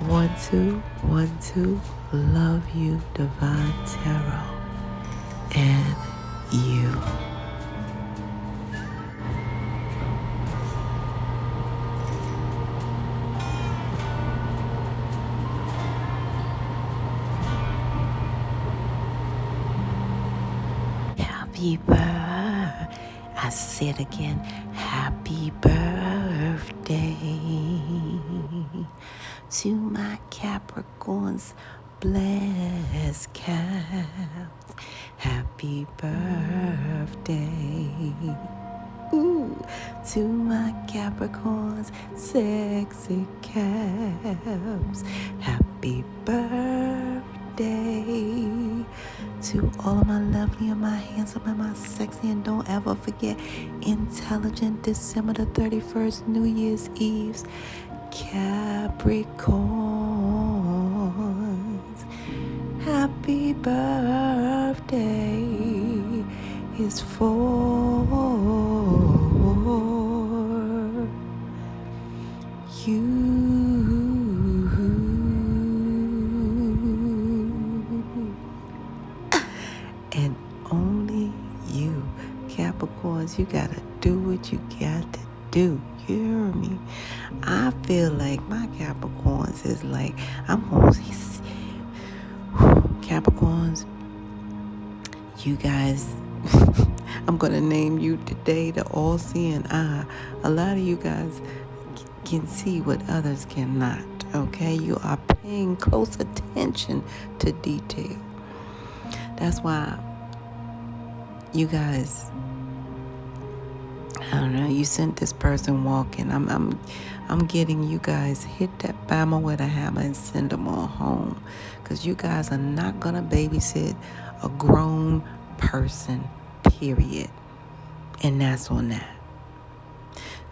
1 2 1 2. Love you, Divine Tarot, and you. Happy birthday. I said again, happy birthday to my Capricorns, blessed cats. Happy birthday. Ooh, to my Capricorns, sexy caps. Happy birthday to all of my lovely and my handsome and my sexy. And don't ever forget, intelligent December the 31st, New Year's Eve's Capricorns. Happy birthday is for you. And only you, Capricorns. You gotta do what you got to do. You hear me? I feel like my Capricorns is like, I'm gonna see Capricorns, you guys, I'm going to name you today the all-seeing eye. A lot of you guys can see what others cannot, okay? You are paying close attention to detail. That's why you guys, I don't know, you sent this person walking. I'm getting you guys hit that bama with a hammer and send them all home, because you guys are not gonna babysit a grown person, period. And that's on that.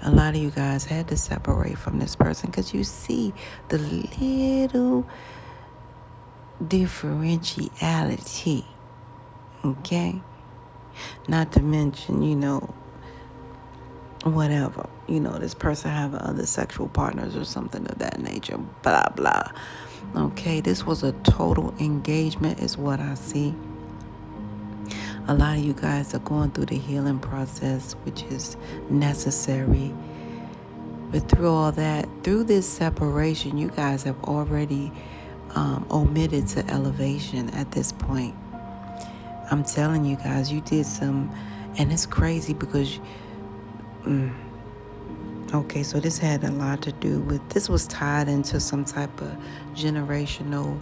A lot of you guys had to separate from this person because you see the little differentiality, okay? Not to mention, whatever, this person having other sexual partners or something of that nature, blah, blah. Okay, this was a total engagement is what I see. A lot of you guys are going through the healing process, which is necessary. But through all that, through this separation, you guys have already omitted to elevation at this point. I'm telling you guys, you did some, and it's crazy because okay, so this had a lot to do with, this was tied into some type of generational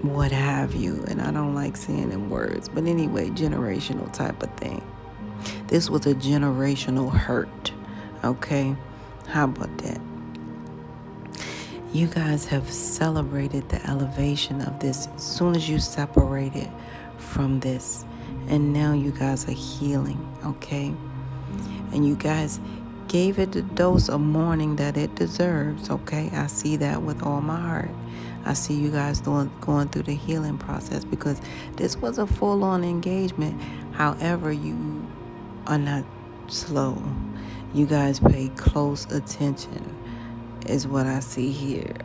what have you, and I don't like saying in words, but anyway, generational type of thing. This was a generational hurt, okay? How about that? You guys have celebrated the elevation of this as soon as you separated from this, and now you guys are healing, okay? And you guys gave it the dose of mourning that it deserves, okay? I see that with all my heart. I see you guys going through the healing process because this was a full-on engagement. However, you are not slow. You guys pay close attention is what I see here.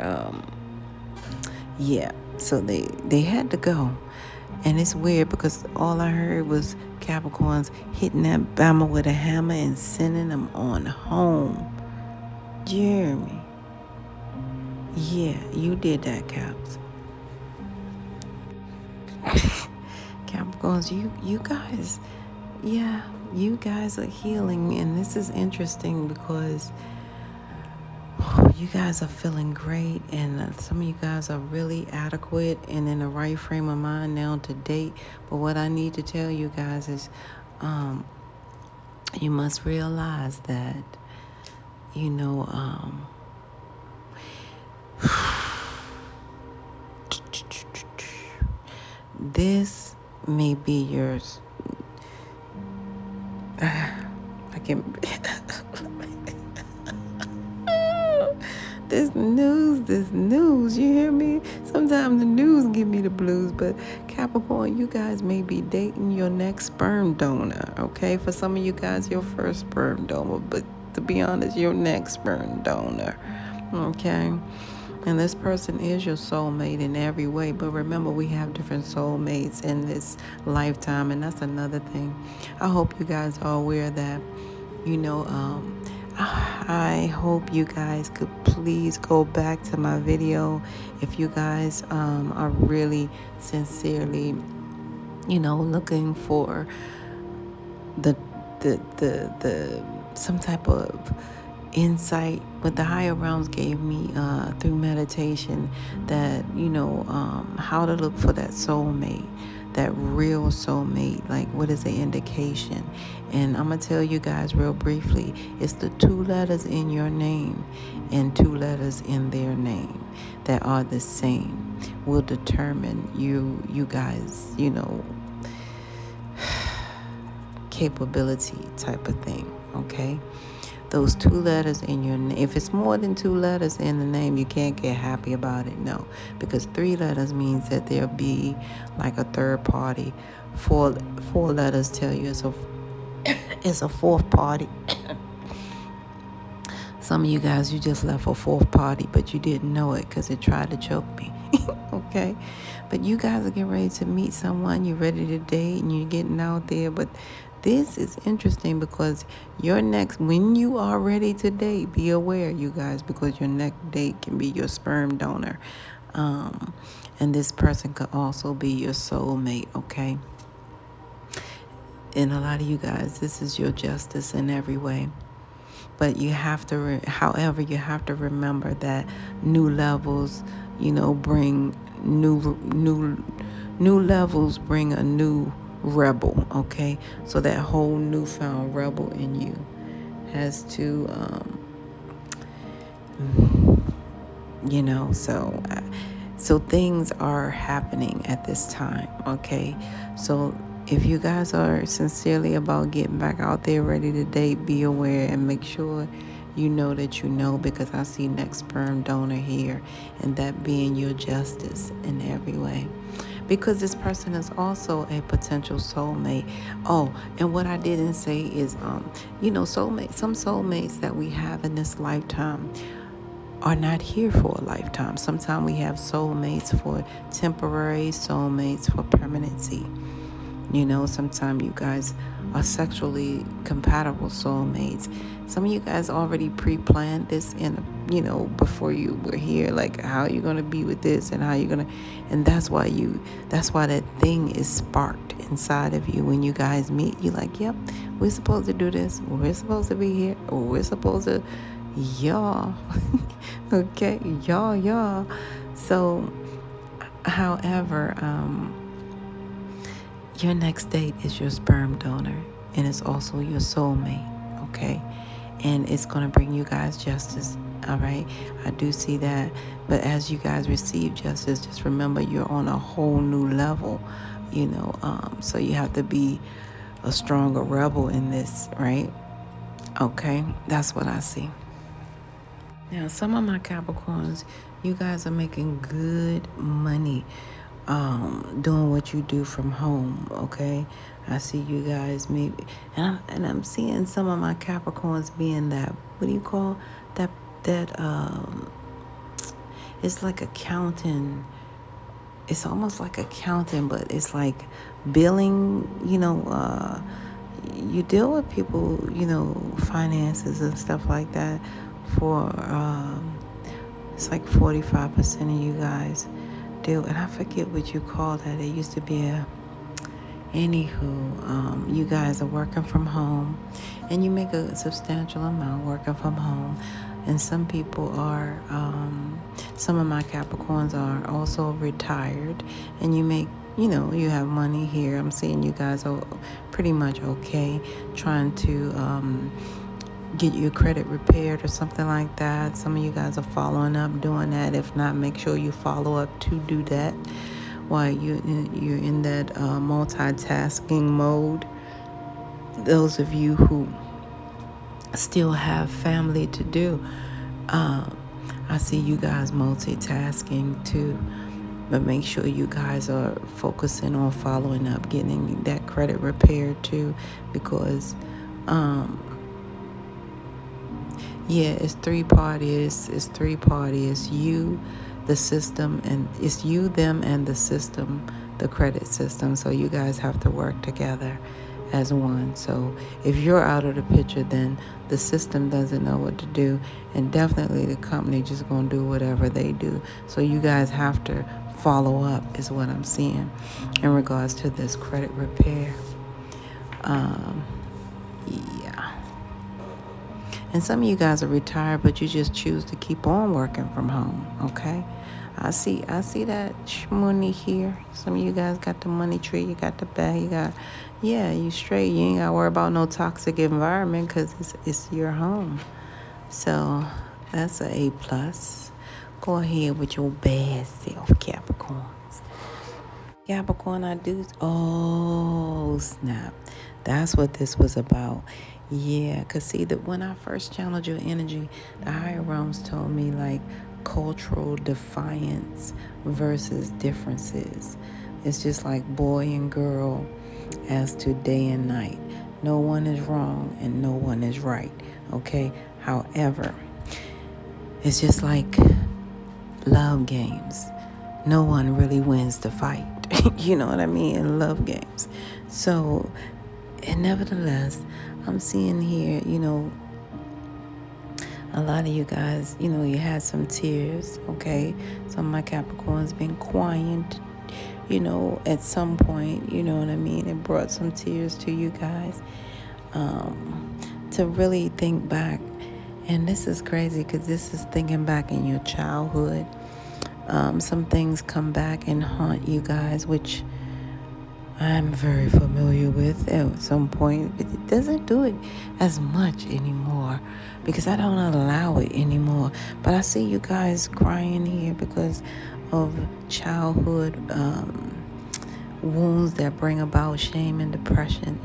Yeah, so they had to go. And it's weird because all I heard was Capricorns hitting that bama with a hammer and sending them on home. Jeremy. Yeah, you did that, Caps. Capricorns, you guys, yeah, you guys are healing. And this is interesting because you guys are feeling great, and some of you guys are really adequate and in the right frame of mind now to date. But what I need to tell you guys is you must realize that, this may be yours. I can. This news, you hear me? Sometimes the news give me the blues, but Capricorn, you guys may be dating your next sperm donor, okay? For some of you guys, your first sperm donor, but to be honest, your next sperm donor, okay? And this person is your soulmate in every way. But remember, we have different soulmates in this lifetime. And that's another thing. I hope you guys are aware that, you know, I hope you guys could please go back to my video if you guys are really sincerely, looking for the some type of insight. What the higher realms gave me through meditation, that how to look for that soulmate, that real soulmate. Like, what is the indication? And I'm gonna tell you guys real briefly. It's the 2 letters in your name and 2 letters in their name that are the same will determine you guys capability type of thing. Okay, those 2 letters in your name. If it's more than 2 letters in the name, you can't get happy about it. No, because 3 letters means that there'll be like a third party. 4 letters tell you it's a fourth party. Some of you guys, you just left a fourth party, but you didn't know it because it tried to choke me. Okay, but you guys are getting ready to meet someone. You're ready to date and you're getting out there. But this is interesting because when you are ready to date, be aware, you guys, because your next date can be your sperm donor. And this person could also be your soulmate, okay? And a lot of you guys, this is your justice in every way. But you have to, however, you have to remember that new levels, bring new levels, bring a new rebel, okay? So that whole newfound rebel in you has to, so things are happening at this time, okay? So if you guys are sincerely about getting back out there ready to date, be aware and make sure you know that you know, because I see next sperm donor here, and that being your justice in every way. Because this person is also a potential soulmate. Oh, and what I didn't say is, soulmates. Some soulmates that we have in this lifetime are not here for a lifetime. Sometimes we have soulmates for temporary, soulmates for permanency. Sometimes you guys are sexually compatible soulmates. Some of you guys already pre-planned this before you were here, like how you're going to be with this and how you're going to, and that's why that thing is sparked inside of you. When you guys meet, you're like, yep, we're supposed to do this. We're supposed to be here. Or we're supposed to, y'all. Okay, y'all. So, however, your next date is your sperm donor, and it's also your soulmate, okay? And it's going to bring you guys justice, all right? I do see that. But as you guys receive justice, just remember you're on a whole new level, so you have to be a stronger rebel in this, right? Okay, that's what I see. Now, some of my Capricorns, you guys are making good money doing what you do from home, okay? I see you guys maybe, and I'm seeing some of my Capricorns being that, what do you call that it's like accounting. It's almost like accounting, but it's like billing, you deal with people, finances and stuff like that for, it's like 45% of you guys deal, and I forget what you call that. It used to be anywho, you guys are working from home, and you make a substantial amount working from home. And some people are, some of my Capricorns are also retired, and you make, you have money here. I'm seeing you guys are pretty much okay, trying to get your credit repaired or something like that. Some of you guys are following up doing that. If not, make sure you follow up to do that while you're in that multitasking mode. Those of you who still have family to do, I see you guys multitasking too, but make sure you guys are focusing on following up, getting that credit repaired too, because Yeah, it's three parties. It's three parties. It's you, the system, and it's you, them, and the system, the credit system. So you guys have to work together as one. So if you're out of the picture, then the system doesn't know what to do, and definitely the company just gonna do whatever they do. So you guys have to follow up, is what I'm seeing in regards to this credit repair. Yeah. And some of you guys are retired, but you just choose to keep on working from home, okay? I see that money here. Some of you guys got the money tree, you got the bag, you straight. You ain't got to worry about no toxic environment because it's your home. So that's a A+. Go ahead with your bad self, Capricorns. Capricorn, I do. Oh, snap. That's what this was about. Yeah, because see, that when I first channeled your energy, the higher realms told me like cultural defiance versus differences. It's just like boy and girl as to day and night. No one is wrong and no one is right. Okay? However, it's just like love games. No one really wins the fight. You know what I mean? In love games. So, and nevertheless, I'm seeing here, a lot of you guys, you had some tears, okay? Some of my Capricorns been crying, at some point, you know what I mean? It brought some tears to you guys to really think back. And this is crazy because this is thinking back in your childhood. Some things come back and haunt you guys, which I'm very familiar with at some point. It doesn't do it as much anymore because I don't allow it anymore. But I see you guys crying here because of childhood wounds that bring about shame and depression,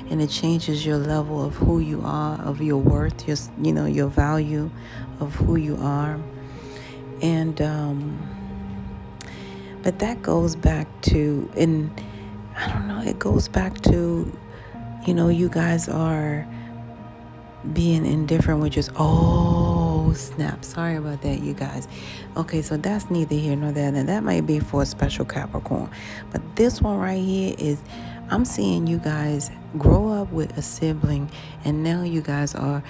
and it changes your level of who you are, of your worth, your value of who you are. And but that goes back to, and I don't know, it goes back to, you guys are being indifferent, which is, oh, snap. Sorry about that, you guys. Okay, so that's neither here nor there. And that might be for a special Capricorn. But this one right here is, I'm seeing you guys grow up with a sibling, and now you guys are,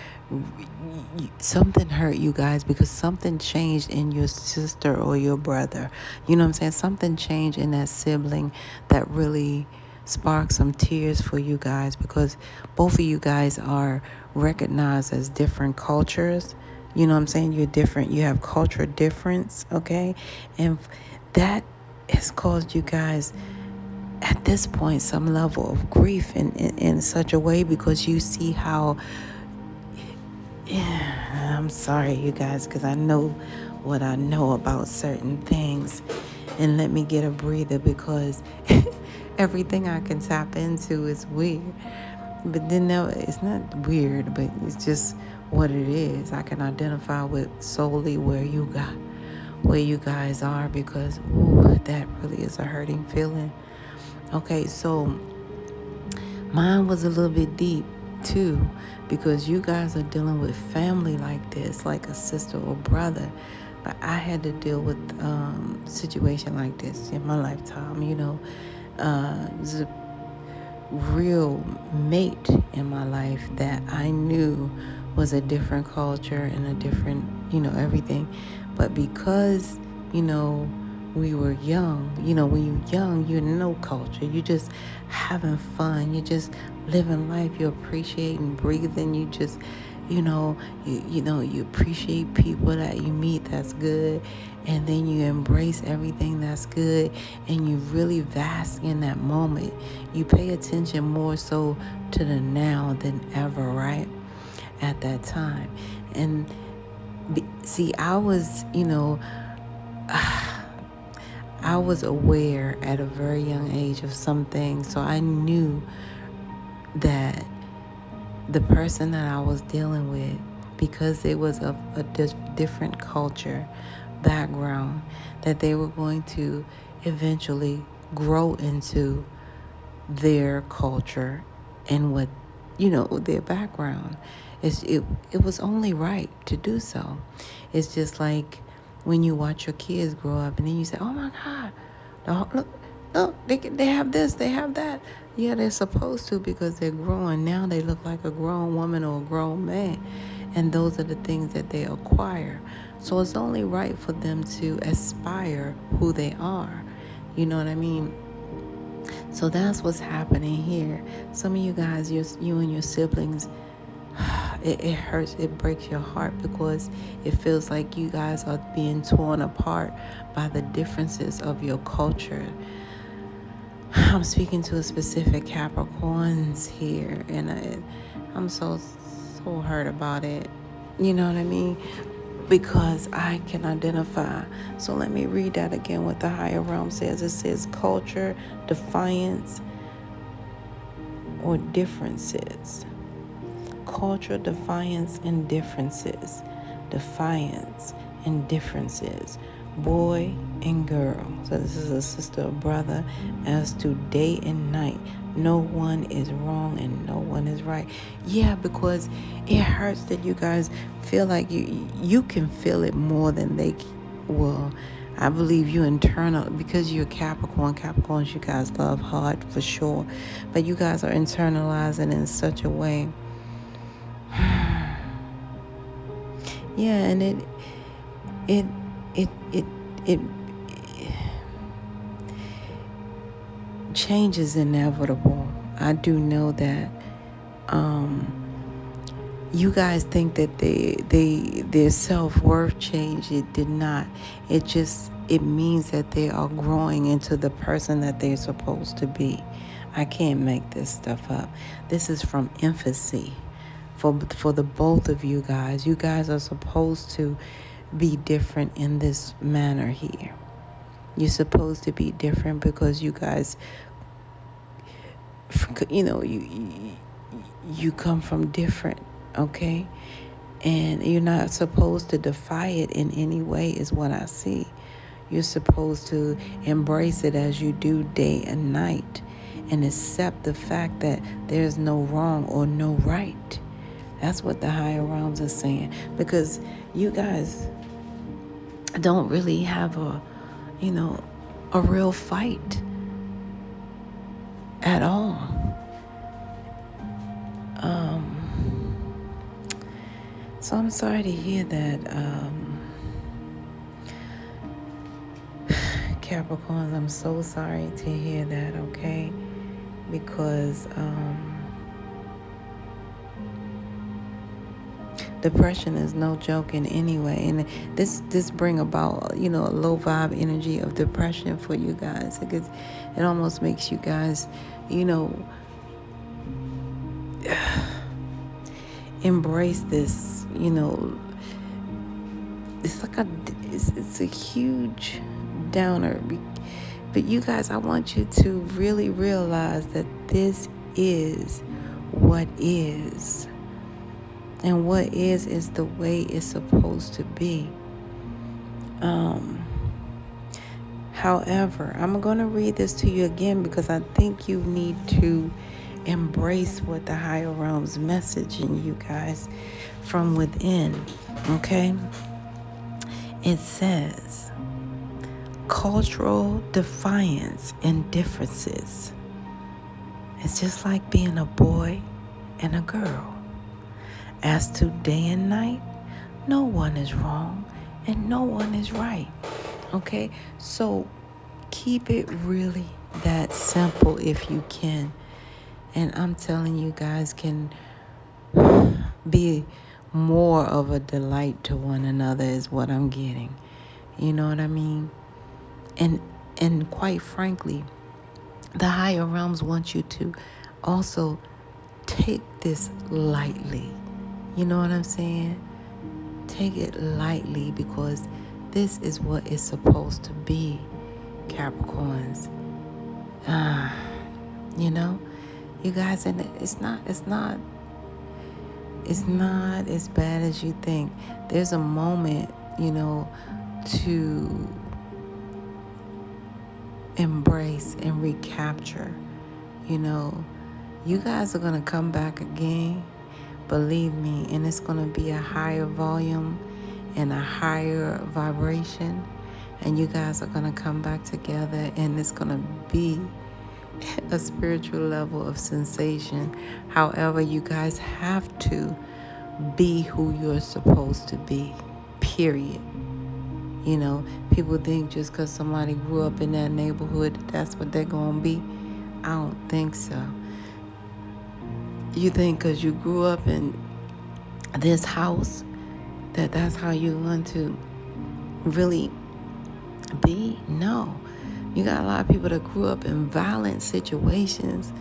something hurt you guys because something changed in your sister or your brother. You know what I'm saying? Something changed in that sibling that really sparked some tears for you guys because both of you guys are recognized as different cultures. You know what I'm saying? You're different. You have culture difference, okay? And that has caused you guys at this point some level of grief in such a way because you see how, I'm sorry, you guys, because I know what I know about certain things. And let me get a breather because everything I can tap into is weird. But then it's not weird, but it's just what it is. I can identify with solely where you guys are because, that really is a hurting feeling. Okay, so mine was a little bit deep too because you guys are dealing with family like this, like a sister or brother. But I had to deal with a situation like this in my lifetime. There's a real mate in my life that I knew was a different culture and a different, everything. But because, we were young, when you're young, you're no culture. You're just having fun. You're just living life. You're appreciating breathing. You just, you appreciate people that you meet that's good. And then you embrace everything that's good. And you really bask in that moment. You pay attention more so to the now than ever, right? At that time. And see, I was, I was aware at a very young age of some things. So I knew that the person that I was dealing with, because it was of a different culture, background, that they were going to eventually grow into their culture and what, their background. It was only right to do so. It's just like when you watch your kids grow up and then you say, oh my God, look, they have this, they have that. Yeah, they're supposed to because they're growing. Now they look like a grown woman or a grown man. And those are the things that they acquire. So it's only right for them to aspire who they are. You know what I mean? So that's what's happening here. Some of you guys, you and your siblings, it hurts, it breaks your heart because it feels like you guys are being torn apart by the differences of your culture. I'm speaking to a specific Capricorns here, and I'm so hurt about it. You know what I mean? Because I can identify. So let me read that again what the higher realm says. It says culture, defiance, or differences. Culture, defiance, and differences. Defiance and differences. Boy and girl. So this is a sister or brother. As to day and night, no one is wrong and no one is right. Yeah, because it hurts that you guys feel like you can feel it more than they will. I believe you internal, because you're Capricorns, you guys love hard for sure, but you guys are internalizing in such a way. Yeah, and it change is inevitable. I do know that. You guys think that their self-worth changed. It did not. It means that they are growing into the person that they're supposed to be. I can't make this stuff up. This is from infancy. For the both of you guys. You guys are supposed to be different in this manner here. You're supposed to be different because you guys, you come from different, okay? And you're not supposed to defy it in any way is what I see. You're supposed to embrace it as you do day and night and accept the fact that there's no wrong or no right. That's what the higher realms are saying. Because you guys don't really have a real fight at all. So I'm sorry to hear that, Capricorns. I'm so sorry to hear that, okay? Because depression is no joke in any way, and this bring about a low vibe energy of depression for you guys, because it almost makes you guys embrace this. It's like it's a huge downer, but you guys, I want you to really realize that this is what is. And what is the way it's supposed to be. However, I'm going to read this to you again because I think you need to embrace what the higher realms messaging you guys from within. Okay? It says, cultural defiance and differences. It's just like being a boy and a girl. As to day and night, no one is wrong and no one is right. Okay? So keep it really that simple if you can. And I'm telling you guys can be more of a delight to one another is what I'm getting. You know what I mean? And quite frankly, the higher realms want you to also take this lightly. You know what I'm saying? Take it lightly because this is what it's supposed to be, Capricorns. You guys, and it's not as bad as you think. There's a moment, to embrace and recapture. You guys are going to come back again, Believe me, and it's going to be a higher volume and a higher vibration. And you guys are going to come back together, and it's going to be a spiritual level of sensation. However, you guys have to be who you're supposed to be, period. You know, people think just because somebody grew up in that neighborhood, that's what they're going to be. I don't think so. You think because you grew up in this house, that's how you're going to really be? No. You got a lot of people that grew up in violent situations,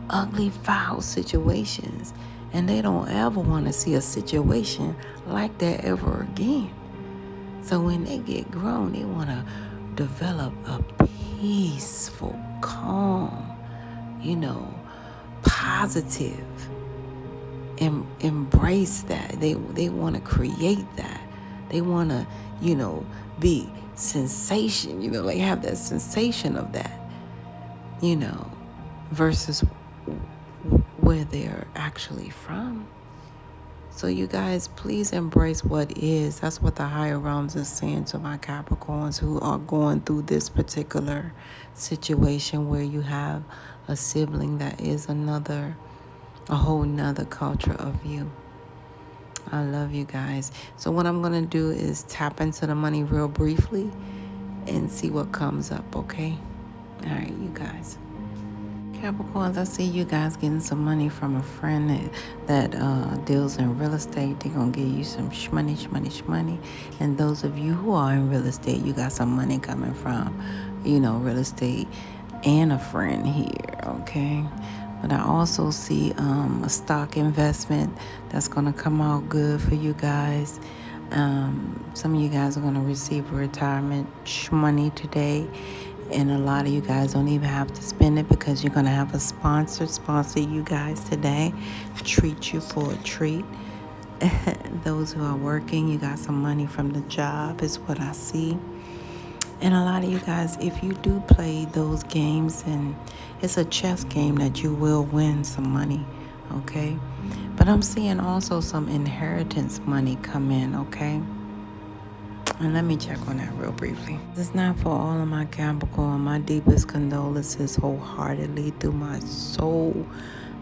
ugly, foul situations, and they don't ever want to see a situation like that ever again. So when they get grown, they want to develop a peaceful, calm, positive, and embrace that. They want to create that. They want to, be sensation, like have that sensation of that, versus where they're actually from. So you guys, please embrace what is. That's what the higher realms is saying to my Capricorns who are going through this particular situation where you have a sibling that is a whole nother culture of you. I love you guys. So what I'm going to do is tap into the money real briefly and see what comes up, okay? All right, you guys. Capricorns, I see you guys getting some money from a friend that deals in real estate. They're going to give you some shmoney. And those of you who are in real estate, you got some money coming from, real estate and a friend here, okay? But I also see a stock investment that's going to come out good for you guys. Some of you guys are going to receive retirement money today. And a lot of you guys don't even have to spend it because you're going to have a sponsor you guys today, treat you for a treat. Those who are working, you got some money from the job is what I see. And a lot of you guys, if you do play those games, and it's a chess game, that you will win some money, okay? But I'm seeing also some inheritance money come in, okay? And let me check on that real briefly. This is not for all of my Capricorn. My deepest condolences wholeheartedly through my soul.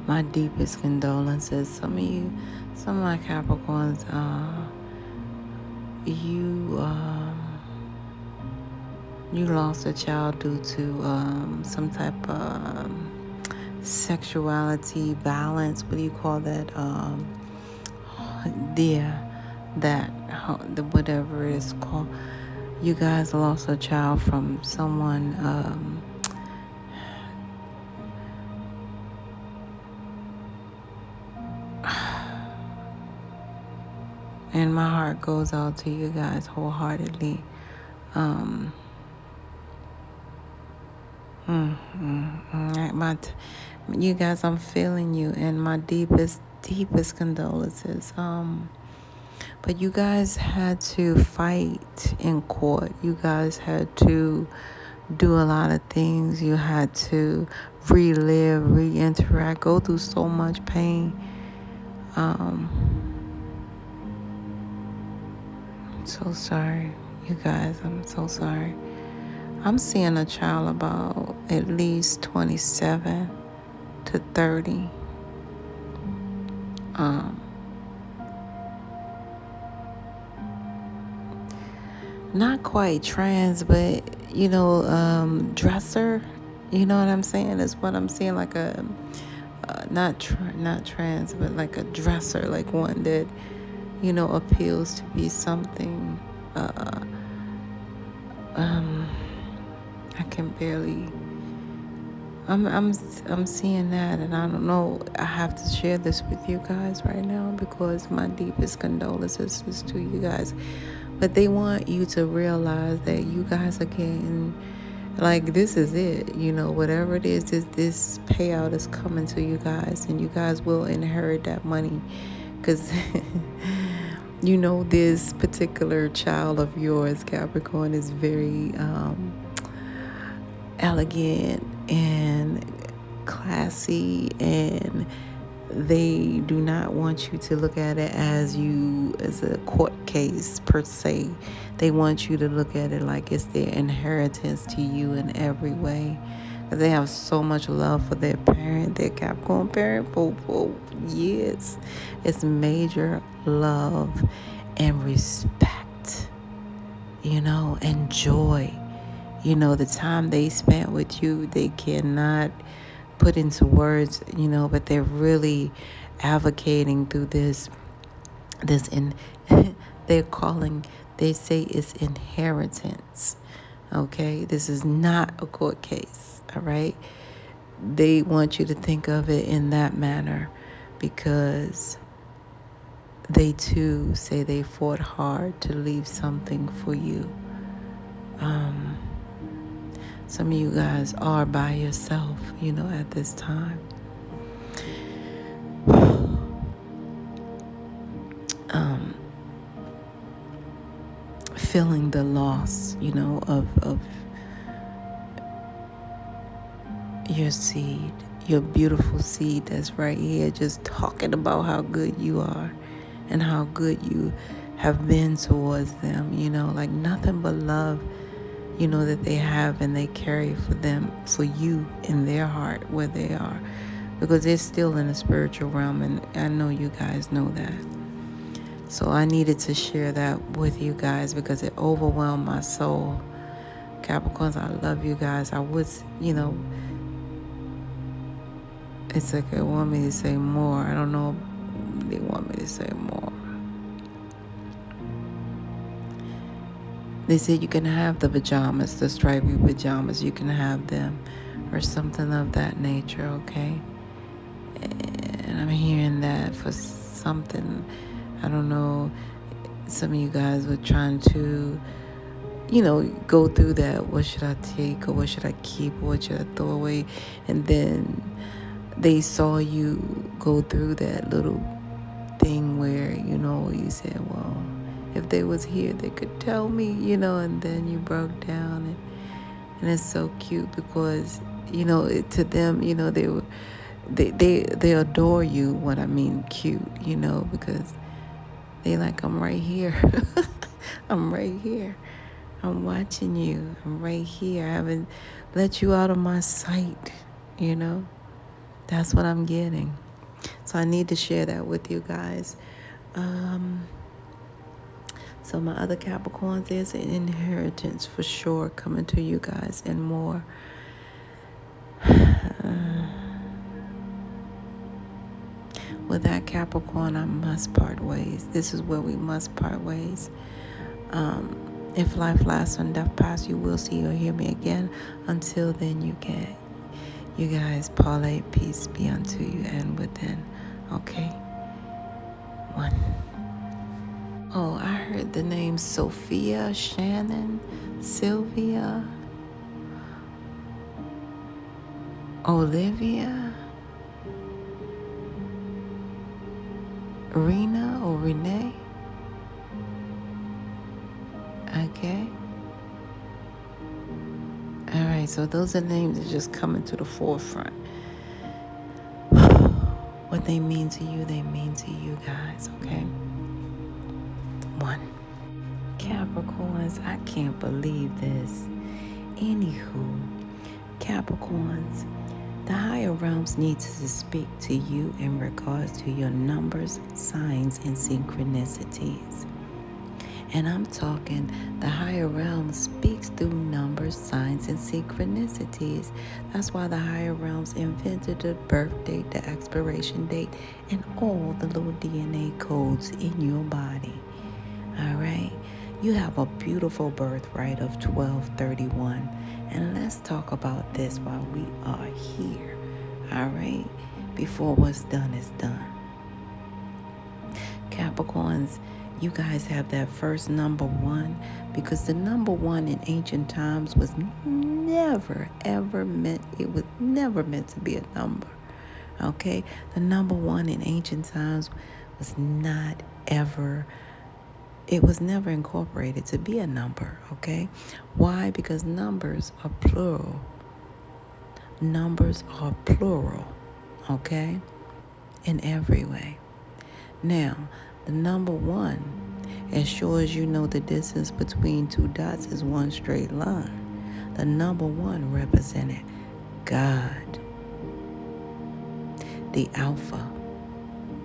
My deepest condolences. Some of my Capricorns, you lost a child due to some type of sexuality violence. What do you call that? Whatever it is called. You guys lost a child from someone and my heart goes out to you guys wholeheartedly. You guys, I'm feeling you, and my deepest condolences. But you guys had to fight in court. You guys had to do a lot of things. You had to relive, reinteract, go through so much pain. So sorry, you guys. I'm so sorry. I'm seeing a child about at least 27 to 30. Not quite trans, but dresser. You know what I'm saying? Is what I'm seeing, like a not trans, but like a dresser, like one that appeals to be something. I can barely. I'm seeing that, and I don't know. I have to share this with you guys right now because my deepest condolences is to you guys. But they want you to realize that you guys are getting, like, this is it. Whatever it is, this payout is coming to you guys, and you guys will inherit that money, because this particular child of yours, Capricorn, is very elegant and classy and They do not want you to look at it as a court case per se. They want you to look at it like it's their inheritance to you in every way. Because they have so much love for their parent, their Capricorn parent, for years. It's major love and respect, and joy. The time they spent with you, they cannot put into words, but they're really advocating through this in they say it's inheritance. Okay, this is not a court case. All right, they want you to think of it in that manner, because they too say they fought hard to leave something for you. Some of you guys are by yourself, at this time. Feeling the loss, of your seed, your beautiful seed that's right here, just talking about how good you are and how good you have been towards them, like nothing but love, that they have and they carry for you in their heart where they are, because they're still in the spiritual realm, and I know you guys know that. So I needed to share that with you guys because it overwhelmed my soul. Capricorns, I love you guys. I would, it's like they want me to say more. I don't know if they want me to say more. They said you can have the pajamas, the stripy pajamas. You can have them or something of that nature, okay? And I'm hearing that for something. I don't know, some of you guys were trying to, go through that. What should I take, or what should I keep, or what should I throw away? And then they saw you go through that little thing where, you said, well, if they was here, they could tell me, and then you broke down. And it's so cute because, to them, they adore you. What I mean cute, because they like, I'm right here. I'm right here. I'm watching you. I'm right here. I haven't let you out of my sight, That's what I'm getting. So I need to share that with you guys. So my other Capricorns, there's an inheritance for sure coming to you guys and more. With that Capricorn, I must part ways. This is where we must part ways. If life lasts and death pass, you will see or hear me again. Until then, you guys, parlay, peace be unto you and within. Okay? One. Oh, I heard the name Sophia, Shannon, Sylvia, Olivia, Rena or Renee. Okay. All right, so those are names that just coming to the forefront. What they mean to you, they mean to you guys, okay? One. Capricorns, I can't believe this. Anywho, Capricorns, the higher realms need to speak to you in regards to your numbers, signs, and synchronicities. And I'm talking the higher realm speaks through numbers, signs, and synchronicities. That's why the higher realms invented the birth date, the expiration date, and all the little DNA codes in your body. All right? You have a beautiful birthright of 1231. And let's talk about this while we are here. All right? Before what's done is done. Capricorns, you guys have that first number 1, because the number 1 in ancient times was never meant to be a number. Okay? The number 1 in ancient times was it was never incorporated to be a number, okay? Why? Because numbers are plural. Numbers are plural, okay? in every way. Now, the number one, as sure as you know the distance between two dots is one straight line, the number one represented God, the Alpha,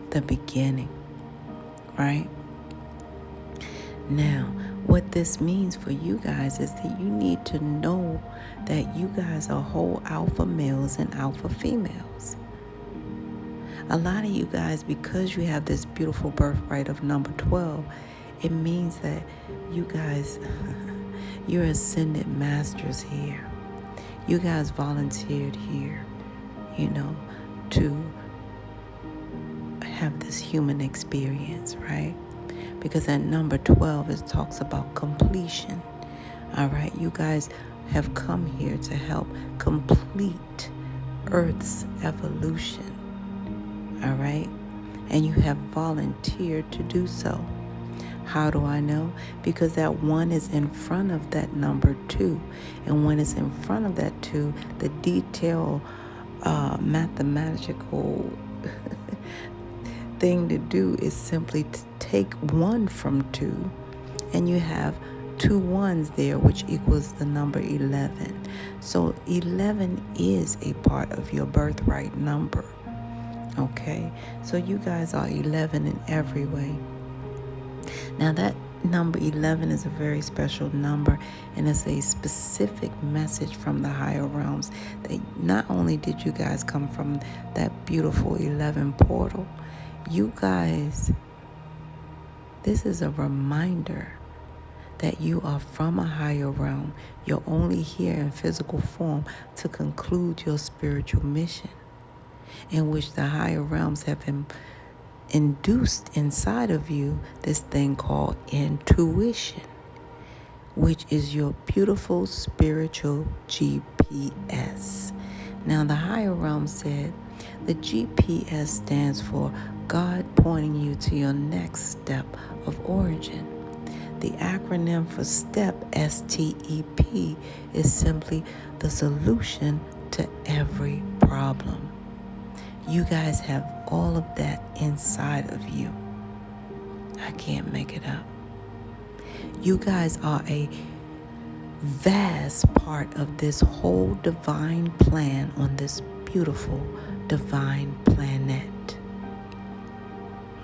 the beginning, right? Now, what this means for you guys is that you need to know that you guys are whole alpha males and alpha females. A lot of you guys, because you have this beautiful birthright of number 12, it means that you guys, you're ascended masters here. You guys volunteered here, to have this human experience, right? Because at number 12, it talks about completion. All right, you guys have come here to help complete Earth's evolution. All right, and you have volunteered to do so. How do I know? Because that one is in front of that number 2, and when it's in front of that 2, the detailed mathematical thing to do is simply to take 1 from 2, and you have 2 ones there, which equals the number 11. So 11 is a part of your birthright number. Okay, so you guys are 11 in every way. Now that number 11 is a very special number, and it's a specific message from the higher realms that not only did you guys come from that beautiful 11 portal, you guys, this is a reminder that you are from a higher realm. You're only here in physical form to conclude your spiritual mission, in which the higher realms have induced inside of you this thing called intuition, which is your beautiful spiritual GPS. Now, the higher realm said the GPS stands for God pointing you to your next step of origin. The acronym for STEP, STEP, is simply the solution to every problem. You guys have all of that inside of you. I can't make it up. You guys are a vast part of this whole divine plan on this beautiful divine planet.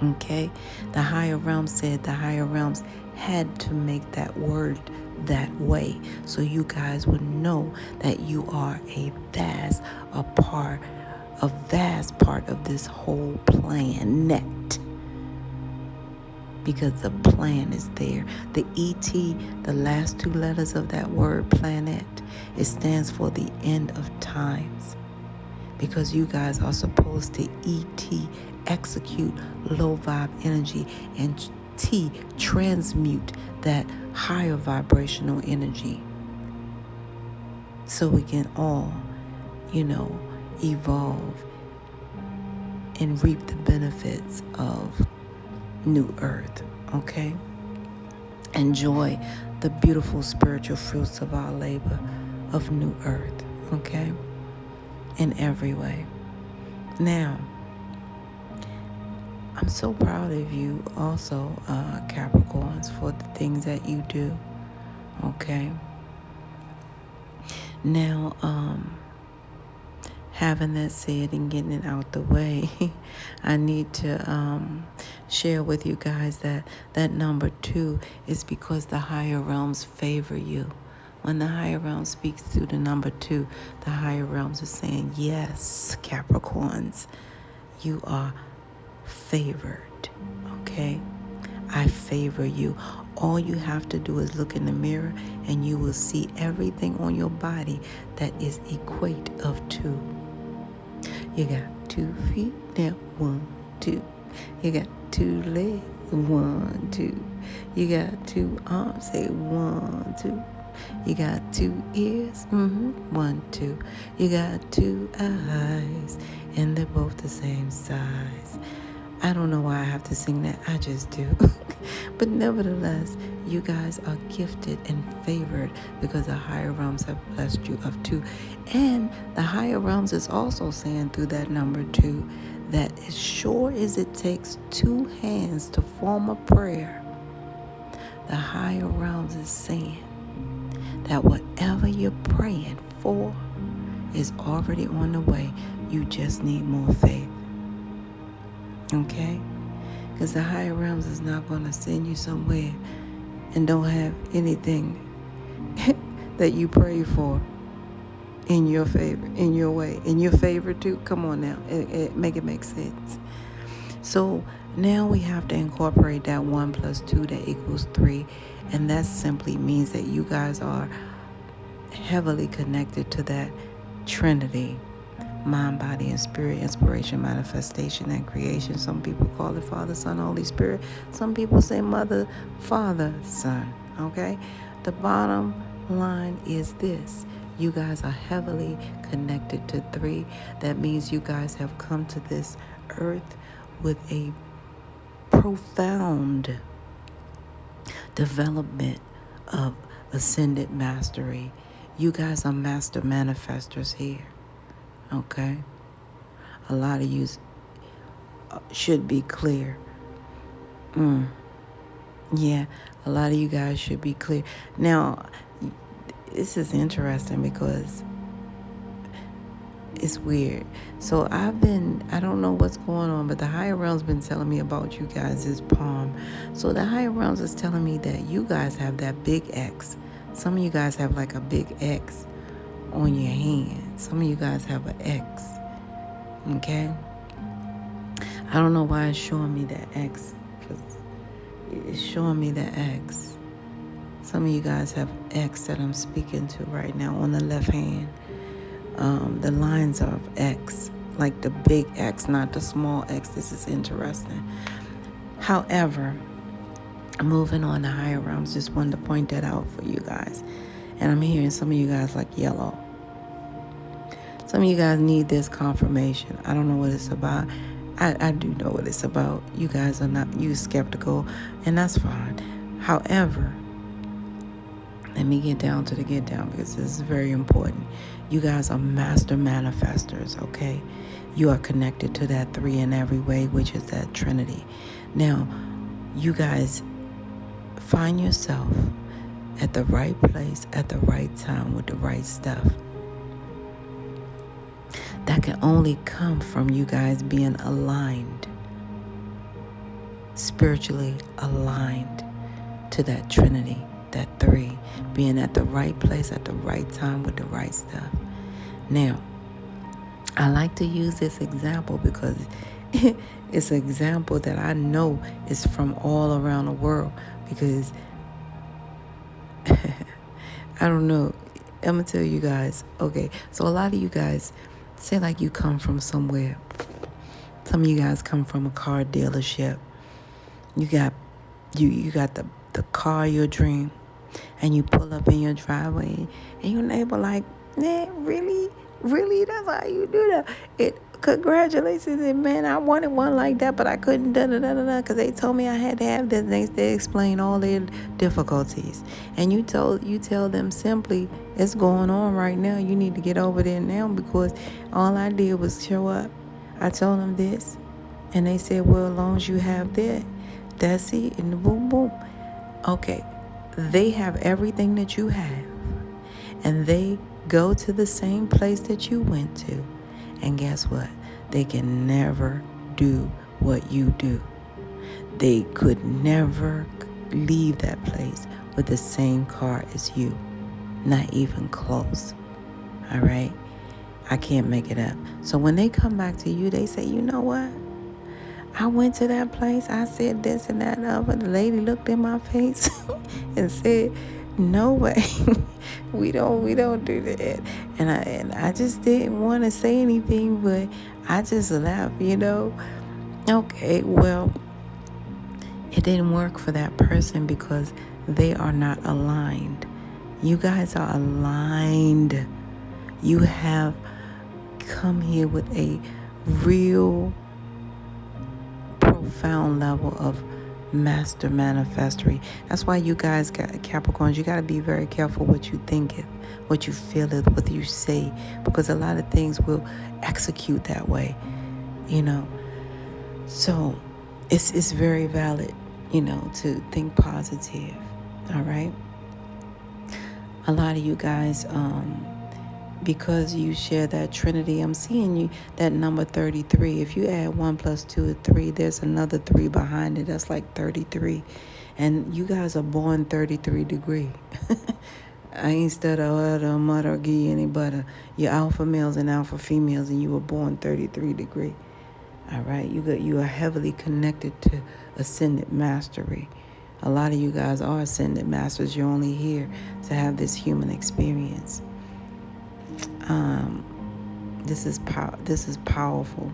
Okay? The higher realms said the higher realms had to make that word that way, so you guys would know that you are a vast part of this whole planet, because the plan is there. The ET, the last 2 letters of that word planet, it stands for the end of times, because you guys are supposed to ET, execute low vibe energy, and T, transmute that higher vibrational energy, so we can all, evolve and reap the benefits of New Earth, okay? Enjoy the beautiful spiritual fruits of our labor of New Earth, okay? In every way. Now, I'm so proud of you also, Capricorns, for the things that you do, okay? Now, having that said and getting it out the way, I need to share with you guys that number 2 is because the higher realms favor you. When the higher realm speaks through the number 2, the higher realms are saying, yes, Capricorns, you are favored, okay? I favor you. All you have to do is look in the mirror and you will see everything on your body that is equate of 2. You got 2 feet, now 1, 2. You got 2 legs, 1, 2. You got 2 arms, say 1, 2. You got 2 ears, 1, 2. You got 2 eyes, and they're both the same size. I don't know why I have to sing that, I just do. But nevertheless, you guys are gifted and favored because the higher realms have blessed you of 2. And the higher realms is also saying through that number 2 that as sure as it takes two hands to form a prayer, the higher realms is saying that whatever you're praying for is already on the way. You just need more faith. Okay? Because the higher realms is not going to send you somewhere and don't have anything that you pray for in your favor, in your way, in your favor too. Come on now, make it make sense. So now we have to incorporate that 1 + 2 that equals 3, and that simply means that you guys are heavily connected to that Trinity: mind, body, and spirit, inspiration, manifestation, and creation. Some people call it Father, Son, Holy Spirit. Some people say Mother, Father, Son. Okay? The bottom line is this: you guys are heavily connected to 3. That means you guys have come to this earth with a profound development of ascended mastery. You guys are master manifestors here. Okay? A lot of you should be clear. Yeah, a lot of you guys should be clear. Now, this is interesting because it's weird. So I don't know what's going on, but the higher realms been telling me about you guys' palm. So the higher realms is telling me that you guys have that big X. Some of you guys have like a big X on your hand. Some of you guys have an X. Okay? I don't know why it's showing me that X, because it's showing me the X. Some of you guys have X that I'm speaking to right now on the left hand. The lines are of X, like the big X, not the small X. This is interesting. However, moving on to higher realms, just wanted to point that out for you guys. And I'm hearing some of you guys like yellow. Some of you guys need this confirmation. I don't know what it's about. I do know what it's about. You guys are not, you skeptical, and that's fine. However, let me get down to the get down, because this is very important. You guys are master manifestors, okay? You are connected to that 3 in every way, which is that Trinity. Now, you guys find yourself at the right place at the right time with the right stuff. That can only come from you guys being aligned, spiritually aligned to that Trinity, that 3, being at the right place at the right time with the right stuff. Now, I like to use this example because it's an example that I know is from all around the world, because I don't know. I'm going to tell you guys. Okay, so a lot of you guys, say like you come from somewhere. Some of you guys come from a car dealership. You got the car of your dream, and you pull up in your driveway, and your neighbor like, really, that's how you do that? Congratulations, and man, I wanted one like that, but I couldn't, because they told me I had to have this. They explain all their difficulties, and you tell them simply, it's going on right now. You need to get over there now, because all I did was show up. I told them this, and they said, well, as long as you have that, that's it, and the boom, boom. Okay, they have everything that you have, and they go to the same place that you went to. And guess what? They can never do what you do. They could never leave that place with the same car as you. Not even close. All right? I can't make it up. So when they come back to you, they say, you know what? I went to that place. I said this and that and other. The lady looked in my face and said, no way. we don't do that. And I just didn't want to say anything, but I just laughed, Okay, well, it didn't work for that person because they are not aligned. You guys are aligned. You have come here with a real profound level of master manifestory. That's why you guys got Capricorns. You got to be very careful what you think it, what you feel it, what you say, because a lot of things will execute that way. So it's very valid, to think positive. All right. A lot of you guys, because you share that Trinity, I'm seeing you that number 33. If you add 1 plus 2 is 3, there's another 3 behind it. That's like 33. And you guys are born 33 degree. I ain't stutter or mutter or give you any butter. You're alpha males and alpha females, and you were born 33 degree. All right, you are heavily connected to ascended mastery. A lot of you guys are ascended masters. You're only here to have this human experience. This is powerful.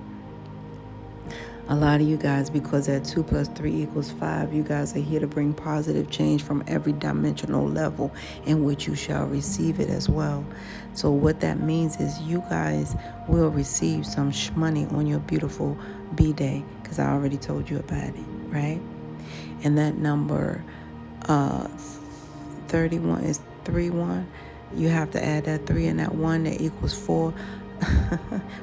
A lot of you guys, because that 2 plus 3 equals 5, you guys are here to bring positive change from every dimensional level in which you shall receive it as well. So what that means is you guys will receive some money on your beautiful B-Day, because I already told you about it, right? And that number 31 is 3-1. You have to add that 3 and that 1, that equals 4.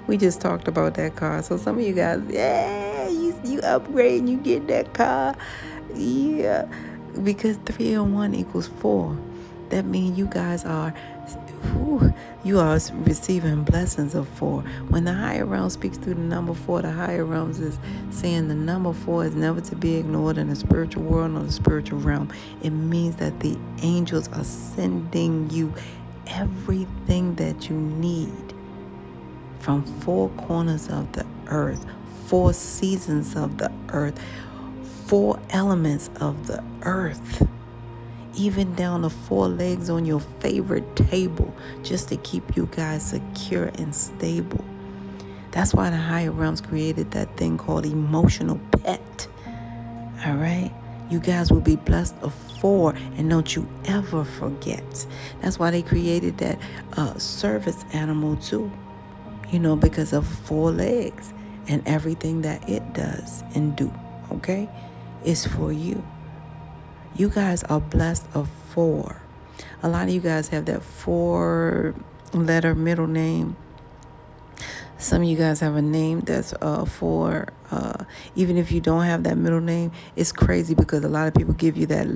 We just talked about that car. So some of you guys, you upgrade and you get that car. Yeah, because 3 and 1 equals 4. That means you guys are receiving blessings of 4. When the higher realm speaks through the number 4, the higher realms is saying the number 4 is never to be ignored in the spiritual world or the spiritual realm. It means that the angels are sending you everything that you need from 4 corners of the earth, 4 seasons of the earth, 4 elements of the earth, even down to 4 legs on your favorite table, just to keep you guys secure and stable. That's why the higher realms created that thing called emotional pet. All right? You guys will be blessed of 4, and don't you ever forget. That's why they created that service animal too. Because of 4 legs and everything that it does and do, okay? It's for you. You guys are blessed of 4. A lot of you guys have that 4-letter middle name. Some of you guys have a name that's for, even if you don't have that middle name, it's crazy because a lot of people give you that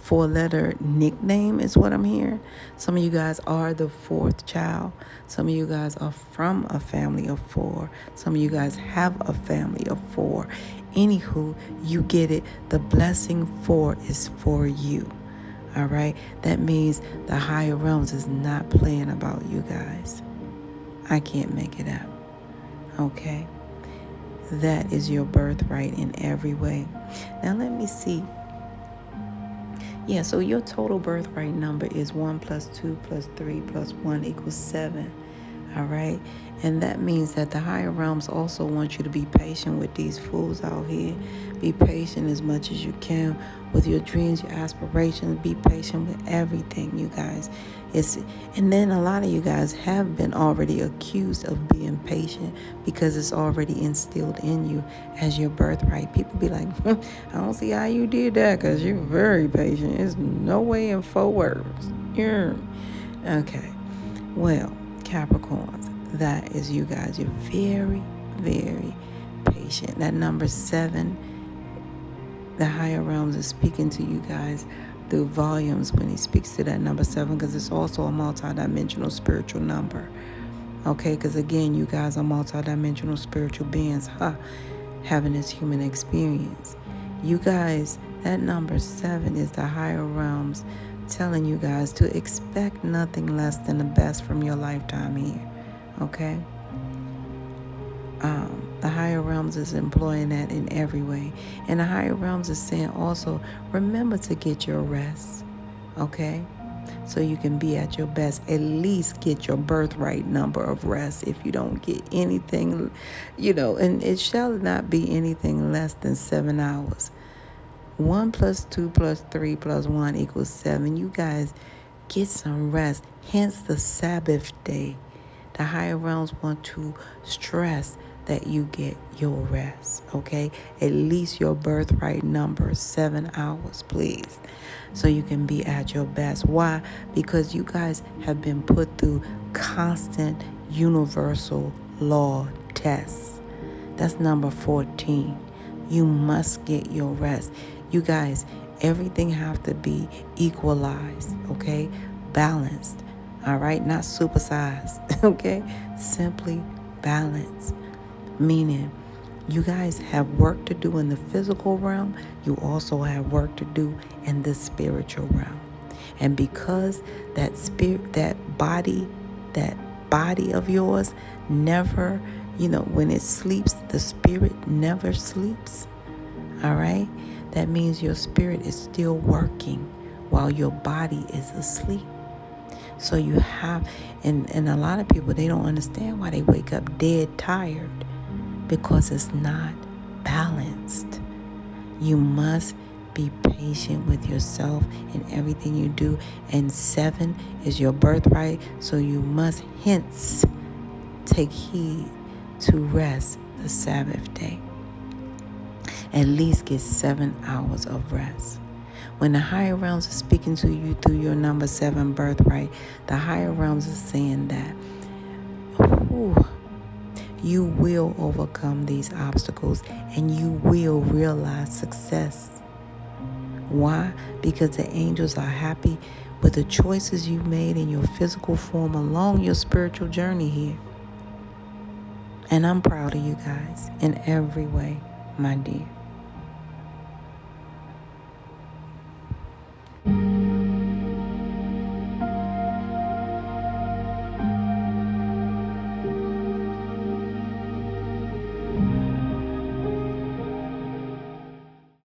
4-letter nickname is what I'm hearing. Some of you guys are the 4th child. Some of you guys are from a family of 4. Some of you guys have a family of 4. Anywho, you get it. The blessing 4 is for you. All right? That means the higher realms is not playing about you guys. I can't make it up. Okay? That is your birthright in every way. Now let me see. Yeah, so your total birthright number is 1 plus 2 plus 3 plus 1 equals 7. All right? And that means that the higher realms also want you to be patient with these fools out here. Be patient as much as you can with your dreams, your aspirations. Be patient with everything, you guys. And then a lot of you guys have been already accused of being patient because it's already instilled in you as your birthright. People be like, I don't see how you did that because you're very patient. There's no way in 4 words. Yeah. Okay. Well, Capricorns, that is you guys. You're very, very patient. That number 7, the higher realms is speaking to you guys through volumes when he speaks to that number 7, because it's also a multidimensional spiritual number. Okay, because again, you guys are multidimensional spiritual beings, having this human experience. You guys, that number 7 is the higher realms telling you guys to expect nothing less than the best from your lifetime here. Okay? The higher realms is employing that in every way. And the higher realms is saying also, remember to get your rest. Okay? So you can be at your best. At least get your birthright number of rest. If you don't get anything, and it shall not be anything less than 7 hours. 1 plus 2 plus 3 plus 1 equals 7. You guys get some rest. Hence the Sabbath day. The higher realms want to stress that you get your rest, okay? At least your birthright number, 7 hours, please, so you can be at your best. Why? Because you guys have been put through constant universal law tests. That's number 14. You must get your rest. You guys, everything have to be equalized, okay? Balanced, all right? Not supersized, okay? Simply balanced, meaning you guys have work to do in the physical realm. You also have work to do in the spiritual realm. And because that spirit, that body of yours never, when it sleeps, the spirit never sleeps. All right? That means your spirit is still working while your body is asleep. So you have, and a lot of people, they don't understand why they wake up dead tired, because it's not balanced. You must be patient with yourself in everything you do. And 7 is your birthright, so you must hence take heed to rest the Sabbath day. At least get 7 hours of rest. When the higher realms are speaking to you through your number 7 birthright, the higher realms are saying that you will overcome these obstacles and you will realize success. Why? Because the angels are happy with the choices you made in your physical form along your spiritual journey here. And I'm proud of you guys in every way, my dear.